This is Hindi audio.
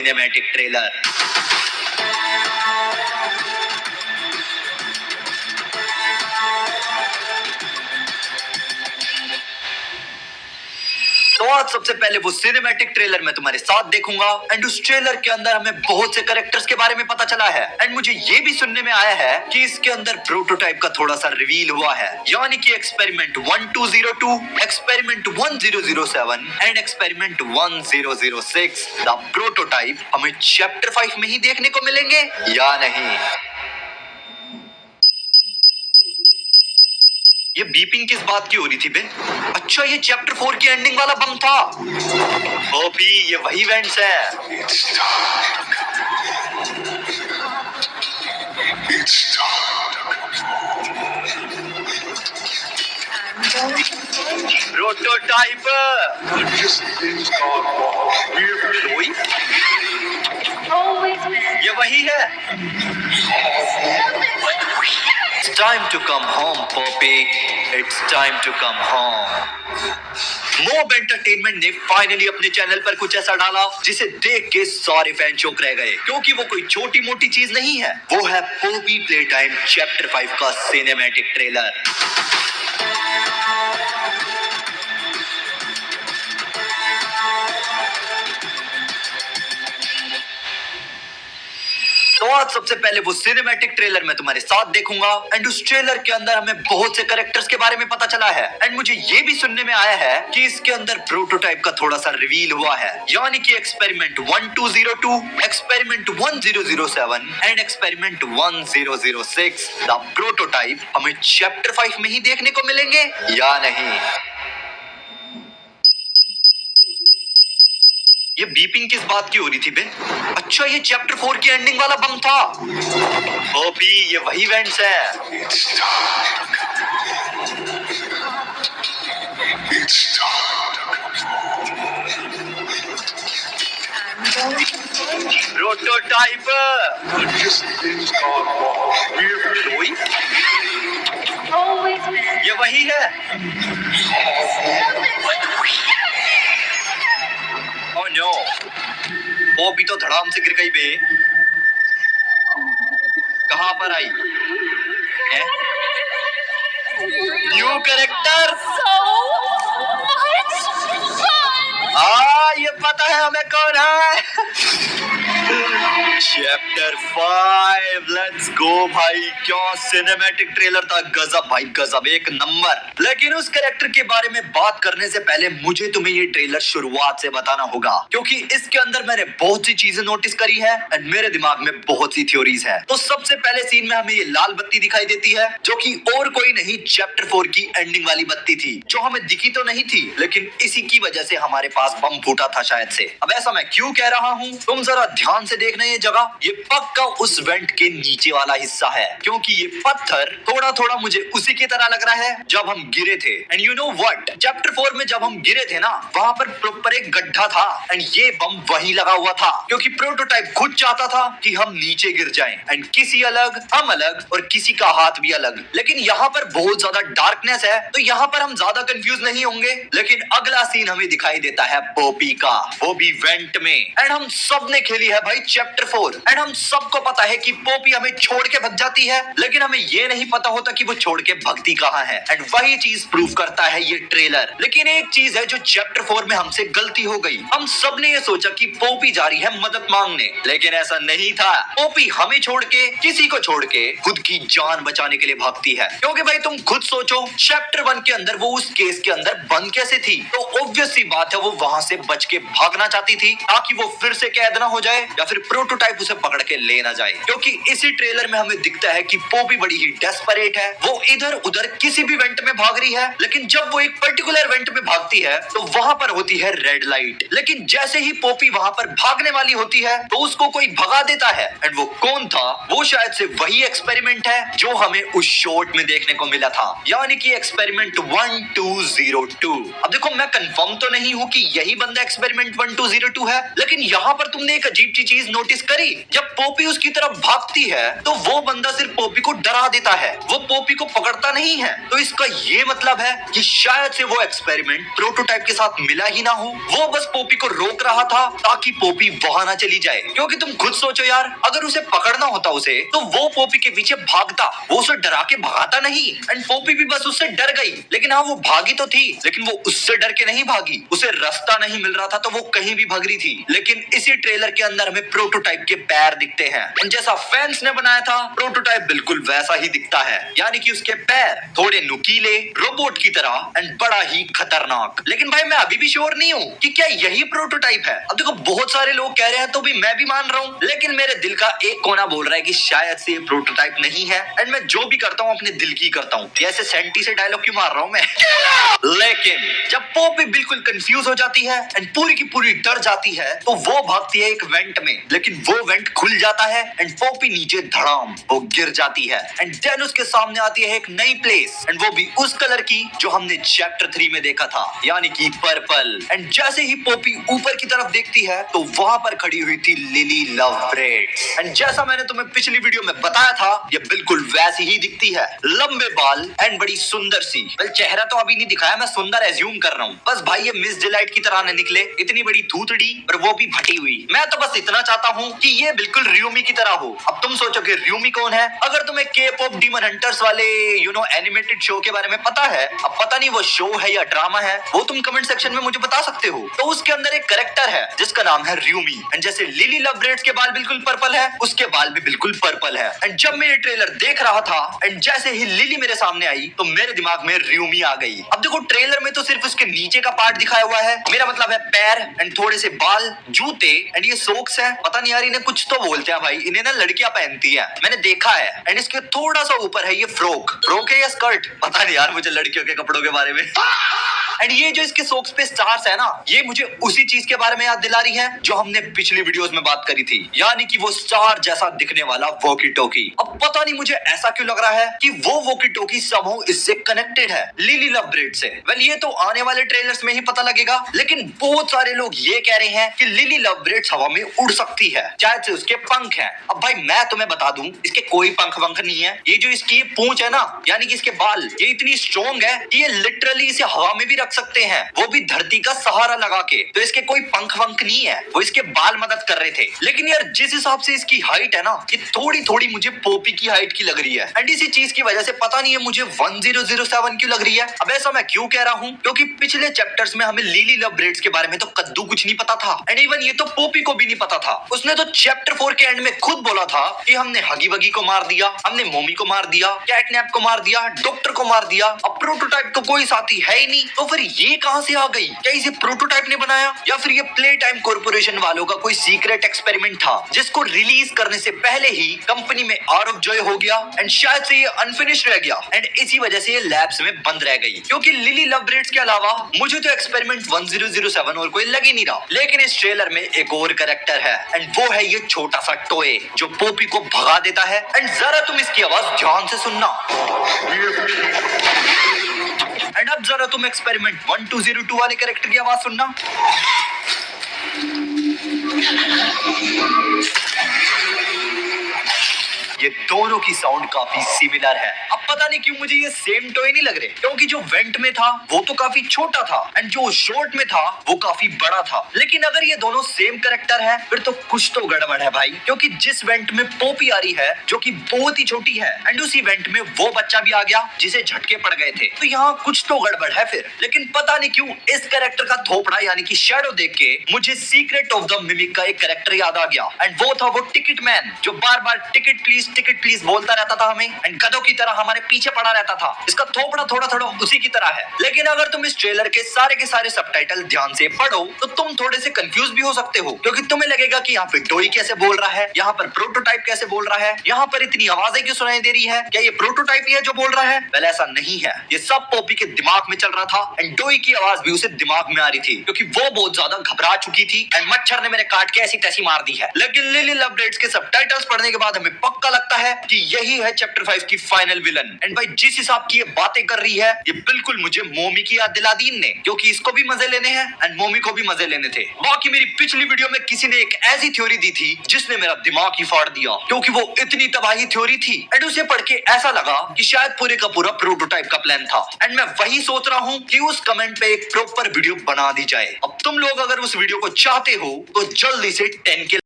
Cinematic trailer. तो आज सबसे पहले वो सिनेमैटिक ट्रेलर मैं तुम्हारे साथ देखूंगा एंड उस ट्रेलर के अंदर हमें बहुत से कैरेक्टर्स के बारे में पता चला है एंड मुझे ये भी सुनने में आया है कि इसके अंदर प्रोटोटाइप का थोड़ा सा रिवील हुआ है, यानी कि experiment 1202, experiment 1007 and experiment 1006 the prototype हमें चैप्टर 5 में ही देखने को मिलेंगे या नहीं। ये बीपिंग किस बात की हो रही थी बे? अच्छा, ये चैप्टर 4 की एंडिंग वाला बम था। ओपी, ये वही इवेंट्स है। प्रोटोटाइप ये वही है। It's time to come home, Poppy. It's time to come home. Mob entertainment ने फाइनली अपने चैनल पर कुछ ऐसा डाला जिसे देख के सारे फैन चौंक रह गए, क्योंकि वो कोई छोटी मोटी चीज नहीं है, वो है पोपी प्ले टाइम चैप्टर 5 का सिनेमैटिक ट्रेलर। तो आज सबसे पहले वो सिनेमैटिक ट्रेलर मैं तुम्हारे साथ देखूंगा एंड उस ट्रेलर के अंदर हमें बहुत से कैरेक्टर्स के बारे में पता चला है एंड मुझे ये भी सुनने में आया है कि इसके अंदर प्रोटोटाइप का थोड़ा सा रिवील हुआ है, यानी कि experiment 1202, experiment 1007 and experiment 1006 the prototype हमें चैप्टर 5 में ही देखने को मिलेंगे या नहीं। ये बीपिंग किस बात की हो रही थी बे? अच्छा, ये चैप्टर 4 की एंडिंग वाला बम था। ओपी, ये वही इवेंट्स है। प्रोटोटाइप ये वही है। Oh no! पोपी तो धड़ाम से गिर गई बे। कहां पर आई? New character. ये पता है हमें कौन है। चैप्टर 5 लेट्स गो भाई। क्या सिनेमैटिक ट्रेलर था, गजब भाई गजब, एक नंबर। लेकिन उस कैरेक्टर के बारे में बात करने से पहले मुझे तुम्हें ये ट्रेलर शुरुआत से बताना होगा, क्योंकि इसके अंदर मैंने बहुत सी चीजें नोटिस करी है एंड मेरे दिमाग में बहुत सी थ्योरीज है। तो सबसे पहले सीन में हमें ये लाल बत्ती दिखाई देती है, जो कि और कोई नहीं चैप्टर 4 की एंडिंग वाली बत्ती थी, जो हमें दिखी तो नहीं थी, लेकिन इसी की वजह से हमारे पास बम फूटा था शायद से। अब ऐसा मैं क्यों कह रहा हूँ, तुम जरा ध्यान से देखना ये जगह, ये पक्का उस वेंट के नीचे वाला हिस्सा है, क्योंकि ये पत्थर थोड़ा थोड़ा मुझे उसी की तरह लग रहा है जब हम गिरे थे। And you know what, chapter 4 में जब हम गिरे थे ना, वहां पर प्रॉपर एक गड्ढा था एंड ये बम वहीं लगा हुआ था, क्योंकि प्रोटोटाइप खुद चाहता था कि हम नीचे गिर जाएं एंड किसी अलग, हम अलग और किसी का हाथ भी अलग। लेकिन यहाँ पर बहुत ज्यादा डार्कनेस है, तो यहाँ पर हम ज्यादा कंफ्यूज नहीं होंगे। लेकिन अगला सीन हमें दिखाई देता है पोपी का, वो भी वेंट में, एंड हम सब ने खेली है भाई चैप्टर 4 एंड हम सबको पता है कि पोपी हमें छोड़ के भग जाती है, लेकिन हमें ये नहीं पता होता कि वो छोड़ के भगती कहाँ है। एंड वही चीज प्रूव करता है ये ट्रेलर। लेकिन एक चीज है जो चैप्टर 4 में हमसे गलती हो गई, हम सब ने ये सोचा कि पोपी जा रही है मदद मांगने, लेकिन ऐसा नहीं था। पोपी हमें छोड़ के, किसी को छोड़ के खुद की जान बचाने के लिए भागती है, क्योंकि भाई तुम खुद सोचो, चैप्टर 1 के अंदर वो उस केस के अंदर बंद कैसे थी? तो ऑब्वियस सी बात है वो वहां से बच के भागना चाहती थी, ताकि वो फिर से कैद ना हो जाए या फिर प्रोटोटाइप उसे पकड़ के ले ना जाए। क्योंकि इसी ट्रेलर में हमें दिखता है कि पोपी बड़ी ही डेस्परेट है, वो इधर उधर किसी भी वेंट में भाग रही है, लेकिन जब वो एक पर्टिकुलर वेंट में भागती है तो वहां पर होती है रेड लाइट। लेकिन जैसे ही पोपी वहां पर भागने वाली होती है तो उसको कोई भगा देता है, एंड वो कौन था? वो शायद से वही एक्सपेरिमेंट है जो हमें उस शॉट में देखने को मिला था, यानी कि एक्सपेरिमेंट 1202। अब देखो, मैं कंफर्म तो नहीं हूँ कि यही बंदा एक्सपेरिमेंट 1202 है, लेकिन यहाँ पर तुमने एक अजीब सी चीज नोटिस करी भाई जब पोपी उसकी तरफ भागती है तो वो बंदा सिर्फ पोपी को डरा देता है, वो पोपी को पकड़ता नहीं है। तो इसका ये मतलब है कि शायद से वो एक्सपेरिमेंट प्रोटोटाइप के साथ मिला ही ना हो, वो बस पोपी को रोक रहा था ताकि पोपी वहां ना चली जाए। क्योंकि तुम खुद सोचो यार, अगर उसे पकड़ना होता उसे तो वो पोपी के पीछे भागता, वो उसे डरा के भगाता नहीं। एंड पोपी भी बस उससे डर गई, लेकिन हाँ वो भागी तो थी, लेकिन वो उससे डर के नहीं भागी, उसे रास्ता नहीं मिल रहा था तो वो कहीं भी भाग रही थी। लेकिन इसी ट्रेलर के अंदर हमें प्रोटोटाइप के पैर दिखते हैं, जैसा फैंस ने बनाया था प्रोटोटाइप बिल्कुल वैसा ही दिखता है, यानी कि उसके पैर थोड़े नुकीले रोबोट की तरह एंड बड़ा ही खतरनाक। लेकिन भाई मैं अभी भी श्योर नहीं हूँ कि क्या यही प्रोटोटाइप है। अब देखो बहुत सारे लोग कह रहे हैं तो भी मैं भी मान रहा हूँ, लेकिन मेरे दिल का एक कोना बोल रहा है कि शायद से ये प्रोटोटाइप नहीं है। एंड मैं जो भी करता हूँ अपने दिल की करता हूँ, ऐसे सेंटी से डायलॉग क्यों मार रहा हूँ मैं लेकिन जब पोपी बिल्कुल कंफ्यूज हो जाती है एंड पूरी की पूरी डर जाती है तो वो भागती है एक वेंट में, लेकिन वो वेंट खुल जाता है एंड पोपी नीचे धड़ाम वो गिर जाती है। एंड देन उसके सामने आती है एक नई प्लेस, एंड वो भी उस कलर की जो हमने चैप्टर 3 में देखा था, यानी कि पर्पल। एंड जैसे ही पोपी ऊपर की तरफ देखती है तो वहां पर खड़ी हुई थी लिली लवब्रेड्स। एंड जैसा मैंने तुम्हें पिछली वीडियो में बताया था, ये बिल्कुल वैसी ही दिखती है, लंबे बाल एंड बड़ी सुंदर सी। वेल चेहरा तो अभी नहीं दिखाया, मैं सुंदर एज्यूम कर रहा हूँ। बस भाई ये मिस डिलाइट की तरह न निकले, इतनी बड़ी थूथड़ी और वो भी फटी हुई। मैं तो बस इतना चाहता हूँ कि ये बिल्कुल रियोमी की तरह हो। अब तुम सोचोगे रियोमी कौन है? अगर तुम्हें के-पॉप डीमन हंटर्स वाले एनिमेटेड शो के बारे में पता है, अब पता नहीं वो शो है या ड्रामा है, वो तुम कमेंट सेक्शन में मुझे बता सकते हो। तो उसके अंदर एक कैरेक्टर है जिसका नाम है रियोमी, एंड जैसे लिली लवब्रेड्स के बाल बिल्कुल पर्पल है, उसके बाल भी बिल्कुल पर्पल है। एंड जब मैं ये ट्रेलर देख रहा था एंड जैसे ही लिली मेरे सामने आई तो मेरे दिमाग में रियोमी आ गई। अब देखो ट्रेलर में तो सिर्फ उसके नीचे का पार्ट दिखाया हुआ है, मेरा मतलब है पैर एंड थोड़े से बाल, जूते एंड ये सोक्स है। पता नहीं यार इन्हें कुछ तो बोलते हैं भाई, इन्हें ना लड़कियां पहनती है, मैंने देखा है। एंड इसके थोड़ा सा ऊपर है ये फ्रॉक है या स्कर्ट, पता नहीं यार मुझे लड़कियों के कपड़ों के बारे में एंड ये जो इसके सोक्स पे स्टार्स है ना, ये मुझे उसी चीज के बारे में याद दिला रही है जो हमने पिछली वीडियोस में बात करी थी, यानी कि वो स्टार जैसा दिखने वाला वॉकी टॉकी। अब पता नहीं मुझे ऐसा क्यों लग रहा है कि वो वॉकी टॉकी समहाउ इससे कनेक्टेड है लिली लवब्रेड से। वेल ये तो आने वाले ट्रेलर्स में ही पता लगेगा, लेकिन बहुत सारे लोग ये कह रहे हैं कि लिली लवब्रेड हवा में उड़ सकती है, शायद से उसके पंख हैं। अब भाई मैं तुम्हें बता दूं, इसके कोई पंख वंख नहीं है। ये जो इसकी पूंछ है ना, यानी कि इसके बाल, ये इतनी स्ट्रॉन्ग है कि ये लिटरली इसे हवा में भी रख सकते हैं, वो भी धरती का सहारा लगा के। तो इसके कोई पंख वंख नहीं है, वो इसके बाल मदद कर रहे थे। लेकिन यार जिस हिसाब से इसकी हाइट है ना, ये थोड़ी थोड़ी मुझे पोपी की हाइट की लग रही है। एंड इसी चीज की वजह से पता नहीं है मुझे 1007 क्यों लग रही है। अब ऐसा मैं क्यों कह रहा हूँ, क्योंकि पिछले चैप्टर्स में हमें लिली लवब्रेड्स के बारे में तो कद्दू कुछ नहीं पता था, एंड इवन ये तो पोपी को भी नहीं पता था। उसने तो चैप्टर 4 के एंड में खुद बोला था कि हमने हगी वगी को मार दिया, हमने मोमी को मार दिया, कैटनैप को मार दिया, डॉक्टर को मार दिया, अब प्रोटोटाइप तो कोई साथी है ही नहीं। तो फिर ये कहां से आ गई? क्या इसे प्रोटोटाइप ने बनाया, या फिर ये प्ले टाइम कॉर्पोरेशन वालों का कोई सीक्रेट एक्सपेरिमेंट था जिसको रिलीज करने से पहले ही कंपनी में आउट ऑफ जॉय हो गया, एंड शायद से ये अनफिनिश्ड रह गया, एंड इसी वजह से ये लैब्स में बंद रह गई। क्योंकि लिली लवब्रेड्स के अलावा मुझे तो एक्सपेरिमेंट 1007 और कोई लग ही नहीं रहा। लेकिन इस ट्रेलर में एक और कैरेक्टर है, एंड वो है ये छोटा सा टॉय जो पोपी को भगा देता है। एंड जरा तुम इसकी आवाज ध्यान से सुनना, एंड अब जरा तुम एक्सपेरिमेंट 1202 वाले कैरेक्टर की आवाज सुनना। ये दोनों की साउंड काफी सिमिलर है। अब पता नहीं क्यों मुझे ये सेम टॉय नहीं लग रहे, क्योंकि जो वेंट में था वो तो काफी छोटा था एंड जो शॉर्ट में था वो काफी बड़ा था। लेकिन अगर ये दोनों सेम कैरेक्टर है फिर तो कुछ तो गड़बड़ है भाई, क्योंकि जिस वेंट में पोपी आ रही है जो कि बहुत ही छोटी है, एंड उसी वेंट में वो बच्चा भी आ गया जिसे झटके पड़ गए थे, तो यहाँ कुछ तो गड़बड़ है फिर। लेकिन पता नहीं क्यों इस कैरेक्टर का थोपड़ा यानी कि शैडो देख के मुझे सीक्रेट ऑफ द मिमिक का एक कैरेक्टर याद आ गया, एंड वो था वो टिकट मैन जो बार बार टिकट प्लीज बोलता रहता था हमें, एंड गधों की तरह हमारे पीछे पड़ा रहता था। इसका थोपड़ा थोड़ा थोड़ा उसी की तरह है। लेकिन अगर तुम इस ट्रेलर के सारे सबटाइटल ध्यान से पढ़ो तो तुम थोड़े से कंफ्यूज भी हो सकते हो, क्योंकि तुम्हें लगेगा कि यहाँ पे टॉय कैसे बोल रहा है, यहाँ पर प्रोटोटाइप कैसे बोल रहा है, यहाँ पर इतनी आवाजें क्यों सुनाई दे रही है, क्या ये प्रोटोटाइप ही है जो बोल रहा है? वेल ऐसा नहीं है, ये सब पोपी के दिमाग में चल रहा था, एंड डोई की आवाज भी उसे दिमाग में आ रही थी, क्योंकि वो बहुत ज्यादा घबरा चुकी थी एंड मच्छर ने मेरे काट के ऐसी तैसी मार दी है। लेकिन लिली लवब्रेड्स के सबटाइटल्स पढ़ने के बाद हमें पक्का लगता है कि यही है चैप्टर 5 की फाइनल विलन। एंड भाई जिस हिसाब की ये बातें कर रही है, ये बिल्कुल मुझे मोमी की याद दिला दी इनने, क्योंकि इसको भी मजे लेने हैं एंड मोमी को भी मजे लेने थे। बाकी मेरी पिछली वीडियो में किसी ने एक ऐसी थ्योरी दी थी जिसने मेरा दिमाग ही फाड़ दिया, क्योंकि वो इतनी तबाही थ्योरी थी एंड उसे पढ़ के ऐसा लगा कि शायद पूरे का पूरा प्रोटोटाइप का प्लान था। एंड मैं वही सोच रहा हूँ कि उस कमेंट पे एक प्रॉपर वीडियो बना दी जाए। अब तुम लोग अगर उस वीडियो को चाहते हो तो जल्दी से 10 के